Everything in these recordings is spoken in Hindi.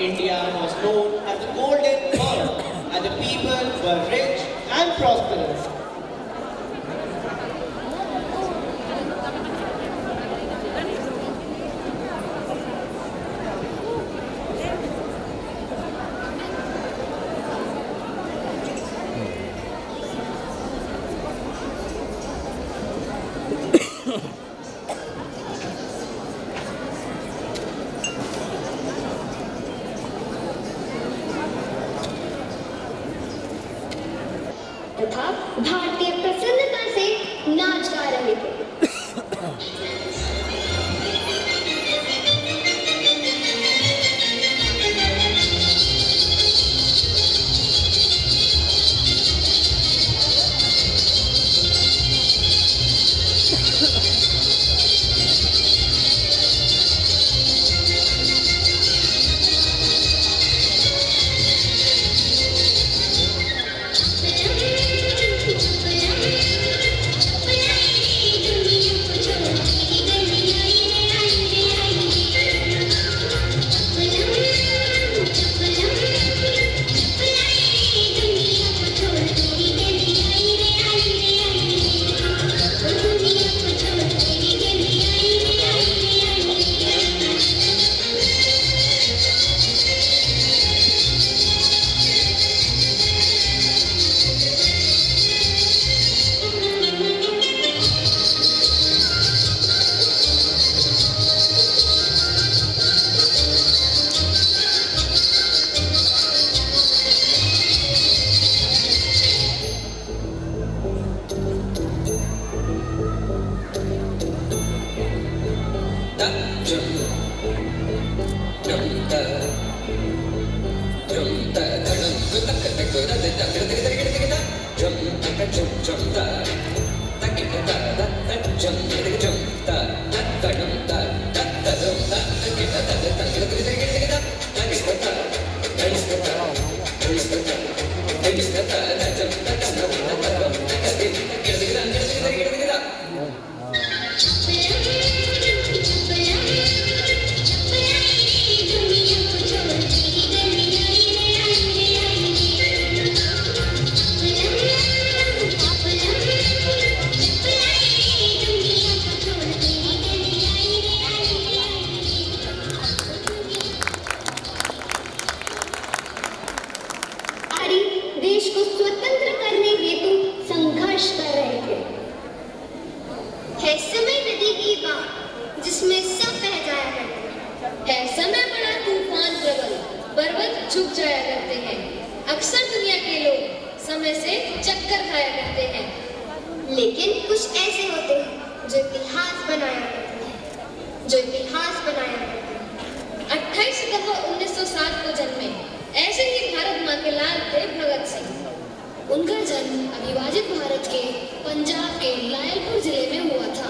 India was known as the Golden World, and the people were rich and prosperous. तथा भारतीय प्रसन्नता से नाच गा रहे थे। देश को स्वतंत्र करने हेतु संघर्ष कर रहे थे। है समय नदी की बात जिसमें सब बह जाया करते है। समय बड़ा तूफान प्रबल, पर्वत झुक जाया करते हैं। अक्सर दुनिया के लोग समय से चक्कर खाया करते हैं, लेकिन कुछ ऐसे होते हैं जो इतिहास बनाया करते हैं, जो इतिहास बनाया करते हैं। 28 सितंबर 1907 को जन्मे ऐसे ही भारत माँ के लाल थे भगत सिंह। उनका जन्म अविभाजित भारत के पंजाब के लायलपुर जिले में हुआ था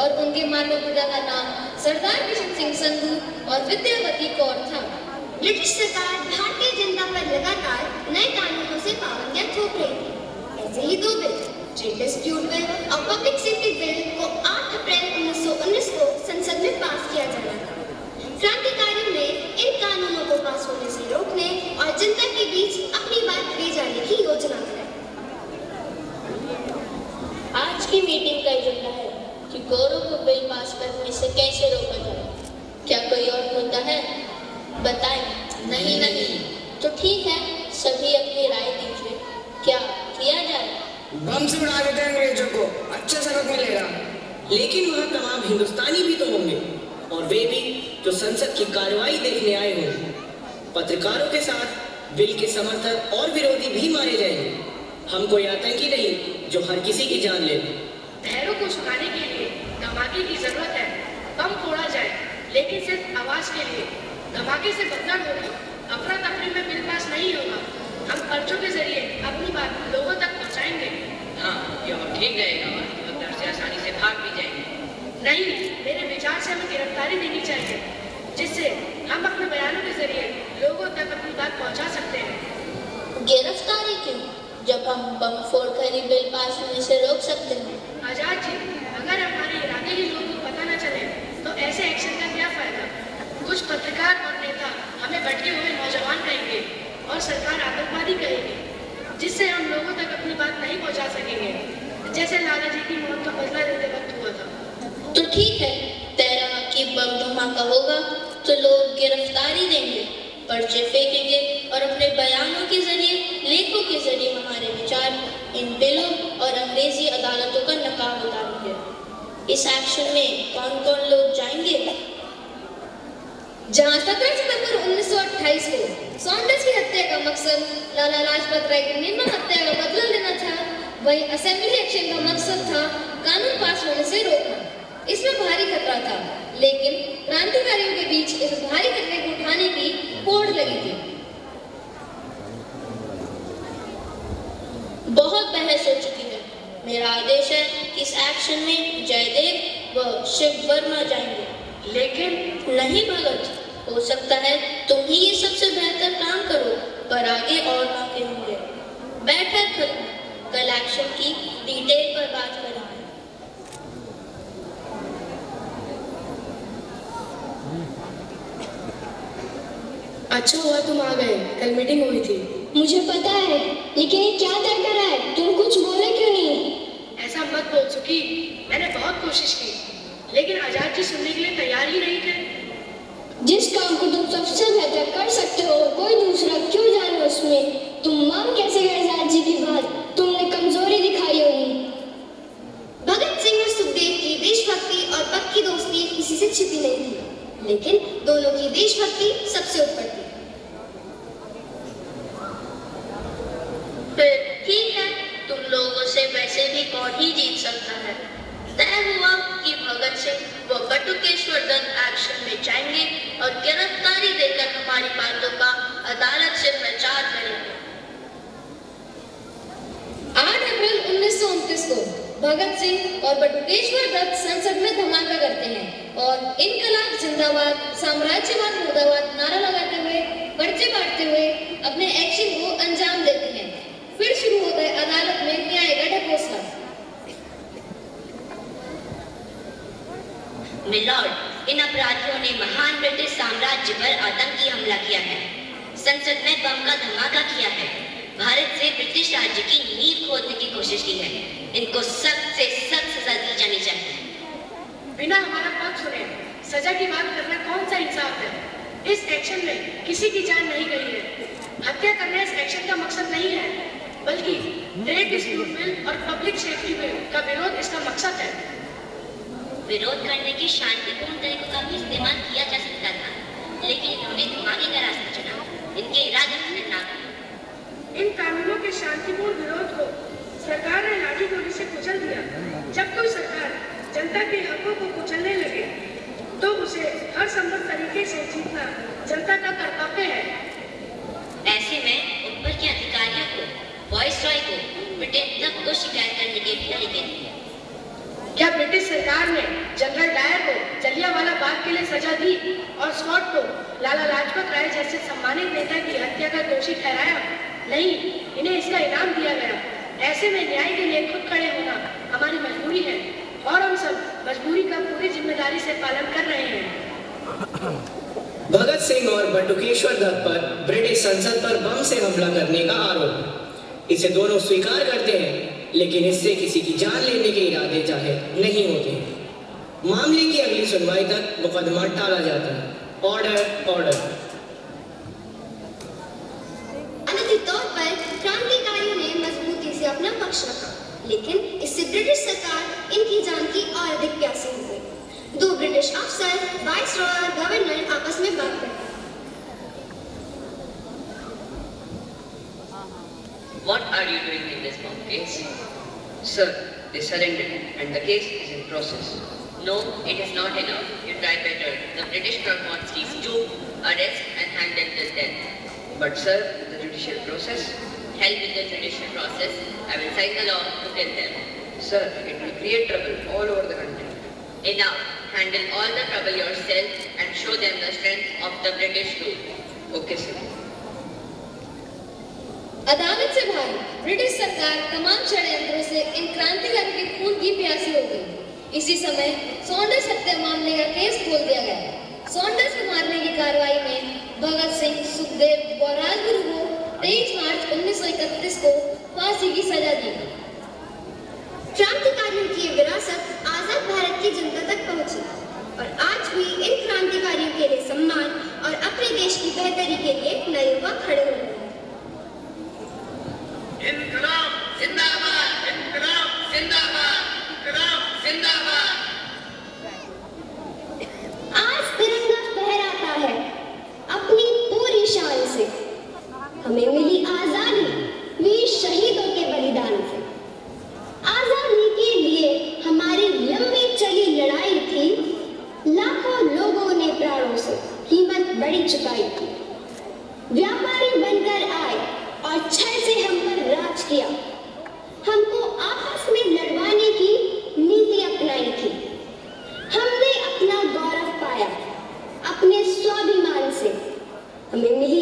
और उनके माता पिता का नाम सरदार किशन सिंह संधू और विद्यावती कौर था। ब्रिटिश सरकार भारतीय जनता पर लगातार नए कानूनों से पाबंदियां थोप रही थी। ऐसे ही दो बिल, ट्रेड डिस्प्यूट बिल और पब्लिक सेफ्टी बिल को 8 अप्रैल 1919 को संसद में पास किया जाना था। क्रांतिकारियों ने इन कानूनों को पास होने से रोकने और जनता के बीच अपनी बात ले जाने की योजना बनाई। आज की मीटिंग का एजेंडा है कि गौरव को बिल पास करने से कैसे रोका जाए। क्या कोई और मुद्दा है? बताएं। नहीं नहीं, तो ठीक है, सभी अपनी राय दीजिए। क्या किया जाए? बम से उड़ा देते हैं अंग्रेजों को, अच्छा सबक मिलेगा। लेकिन वहाँ तमाम हिंदुस्तानी भी तो होंगे और वे भी जो संसद की कार्रवाई देखने आए होंगे। पत्रकारों के साथ बिल के समर्थक और विरोधी भी मारे जाएंगे। हम कोई आतंकी नहीं जो हर किसी की जान ले। लहरों को सुखाने के लिए धमाके की जरूरत है। बम फोड़ा जाए, लेकिन सिर्फ आवाज के लिए। धमाके से बदनाम होगी, अफरा तफरी में बिल पास नहीं होगा। हम पर्चों के जरिए अपनी बात लोगों तक पहुंचाएंगे। हाँ, ये और ठीक रहेगा और हम डर से आसानी से भाग भी जाएंगे। नहीं, मेरे विचार से हमें गिरफ्तारी देनी चाहिए, जिससे हम अपने बयानों के जरिए लोगों तक अपनी बात पहुंचा सकते हैं। गिरफ्तारी क्यों, जब हम बम फोड़कर ही बिल पास होने से रोक सकते हैं? आजाद जी, अगर हमारे इरादे ही लोगों को पता न चले तो ऐसे एक्शन का क्या फायदा? कुछ पत्रकार और नेता हमें भटके और सरकार आतंकवादी कहेगी, जिससे हम लोगों तक अपनी बात नहीं पहुंचा सकेंगे, जैसे लाला जी की मौत का बदला लेते वक्त हुआ था। तो ठीक है, तेरा की बम धमाका होगा तो लोग गिरफ्तारी देंगे, पर्चे फेंकेंगे और अपने बयानों के जरिए, लेखों के जरिए हमारे विचार इन बिलों और अंग्रेजी अदालतों का नकाब उतारेंगे। इस एक्शन में कौन कौन लोग जाएंगे? जहां 17 सितंबर 1928 को सॉन्डर्स की हत्या का मकसद लाला लाजपत राय की निर्मम हत्या का बदला लेना था, वही असेंबली एक्शन का मकसद था कानून पास होने से रोकना। इसमें भारी खतरा था, लेकिन क्रांतिकारियों के बीच इस भारी खतरे को उठाने की होड़ लगी थी। बहुत बहस हो चुकी है। मेरा आदेश है कि इस एक्शन में जयदेव व शिव वर्मा जाएंगे। लेकिन नहीं भगत, हो सकता है तुम ही ये सबसे बेहतर काम करो, पर आगे और मौके होंगे। बैठक खत्म, कल एक्शन की डिटेल पर बात करेंगे। अच्छा हुआ तुम आ गए, कल मीटिंग हुई थी। मुझे पता है, लेकिन ये क्या तय करा है? तुम कुछ बोले क्यों नहीं? ऐसा मत बोल सुखी, मैंने बहुत कोशिश की, लेकिन आजाद जी सुनने के लिए तैयार ही नहीं थे। जिस काम को तुम सबसे बेहतर कर सकते हो, कोई दूसरा क्यों जाने उसमें? तुम मान कैसे गए आजाद जी की बात? तुमने कमजोरी दिखाई होगी। भगत सिंह और सुखदेव की देशभक्ति और पक्की दोस्ती किसी से छिपी नहीं थी, लेकिन दोनों की देशभक्ति सबसे ऊपर थी। फिर ठीक है, तुम लोगों से वैसे भी कौन ही जीत सकता है। तय हुआ कि भगत सिंह व बटुकेश्वर दत्त एक्शन में जाएंगे और गिरफ्तारी देकर हमारी बातों का अदालत से प्रचार करेंगे। 8 अप्रैल 1929 को भगत सिंह और बटुकेश्वर दत्त संसद में धमाका करते हैं और इनकलाब जिंदाबाद, साम्राज्यवाद मुर्दाबाद नारा लगाते हुए, पर्चे बांटते हुए अपने एक्शन को अंजाम देते हैं। फिर शुरू होता है अदालत में न्याय का ढकोसला। मिलॉर्ड, इन अपराधियों ने महान ब्रिटिश साम्राज्य पर आतंकी हमला किया है, संसद में बम का धमाका किया है, भारत से ब्रिटिश राज्य की नींव खोदने की कोशिश की है। इनको सख्त से सख्त सजा दी जानी चाहिए। बिना हमारा पक्ष सुने सजा की बात करना कौन सा इंसाफ है? इस एक्शन में किसी की जान नहीं गई है। हत्या करना इस एक्शन का मकसद नहीं है, बल्कि ट्रेड डिस्प्यूट बिल और पब्लिक सेफ्टी बिल का विरोध इसका मकसद है। विरोध करने की शांतिपूर्ण तरीकों का भी इस्तेमाल किया जा सकता था, लेकिन इन्होंने धमाके का रास्ता चुना। इनके इरादे खतरनाक हैं। इन कानूनों के शांतिपूर्ण विरोध को सरकार ने लाठी गोली से कुचल दिया। जब कोई सरकार जनता के हकों को कुचलने लगे, तो उसे हर संभव तरीके से जीतना जनता का कर्तव्य है। ऐसे में ऊपर के अधिकारियों को, वायसरॉय को, ब्रिटेन तक को शिकायत करने के भी तरीके थे। क्या ब्रिटिश सरकार ने जनरल डायर को जलियांवाला बाग के लिए सजा दी और स्कॉट को लाला लाजपत राय जैसे सम्मानित नेता की हत्या का दोषी ठहराया? नहीं, इन्हें इसका इनाम दिया गया। ऐसे में न्याय के लिए खुद खड़े होना हमारी मजबूरी है और हम सब मजबूरी का पूरी जिम्मेदारी से पालन कर रहे हैं। भगत सिंह और बटुकेश्वर दत्त पर ब्रिटिश संसद पर बम से हमला करने का आरोप। इसे दोनों स्वीकार करते हैं, लेकिन इससे किसी की जान लेने के इरादे जाहिर नहीं होते। मामले की अगली सुनवाई तक मुकदमा टाला जाता है। Order, order. अनैतिक तौर पर क्रांतिकारियों ने मजबूती से अपना पक्ष रखा, लेकिन इससे ब्रिटिश सरकार इनकी जान की और अधिक प्यासी हो गई। 2 ब्रिटिश अफसर, वाइसरॉय और गवर्नर आपस में बात करते। What are you doing in this bomb case? Sir, they surrendered and the case is in process. No, it is not enough. You try better. The British Crown wants these to arrest and hand them till death. But sir, the judicial process? Hell with the judicial process. I will cite the law to kill them. Sir, it will create trouble all over the country. Enough. Handle all the trouble yourself and show them the strength of the British rule. Okay, sir. अदालत से बाहर ब्रिटिश सरकार तमाम षड्यंत्रों से इन क्रांतिकारियों के खून की प्यासी हो गई। इसी समय सॉन्डर्स हत्या मामले का केस खोल दिया गया। सॉन्डर्स को मारने की कार्रवाई में भगत सिंह, सुखदेव और राजगुरु को 1931 को फांसी की सजा दी गई। क्रांतिकारियों की ये विरासत आजाद भारत की जनता तक पहुंची और आज भी इन क्रांतिकारियों के लिए सम्मान और अपने देश की बेहतरी के लिए नए युवा खड़े हो रहे हैं। इनकलाब जिंदाबाद, इनकलाब जिंदाबाद, इनकलाब जिंदाबाद। आज तिरंगा फहराता है अपनी पूरी शान से। हमें मिली आजादी वीर शहीदों के बलिदान से। आजादी के लिए हमारी लंबी चली लड़ाई थी, लाखों लोगों ने प्राणों से कीमत बड़ी चुकाई थी। व्यापारी बनकर आए और छल से हम पर राज किया। हमको आपस में लड़वाने की नीति अपनाई थी। हमने अपना गौरव पाया अपने स्वाभिमान से। हमें मिली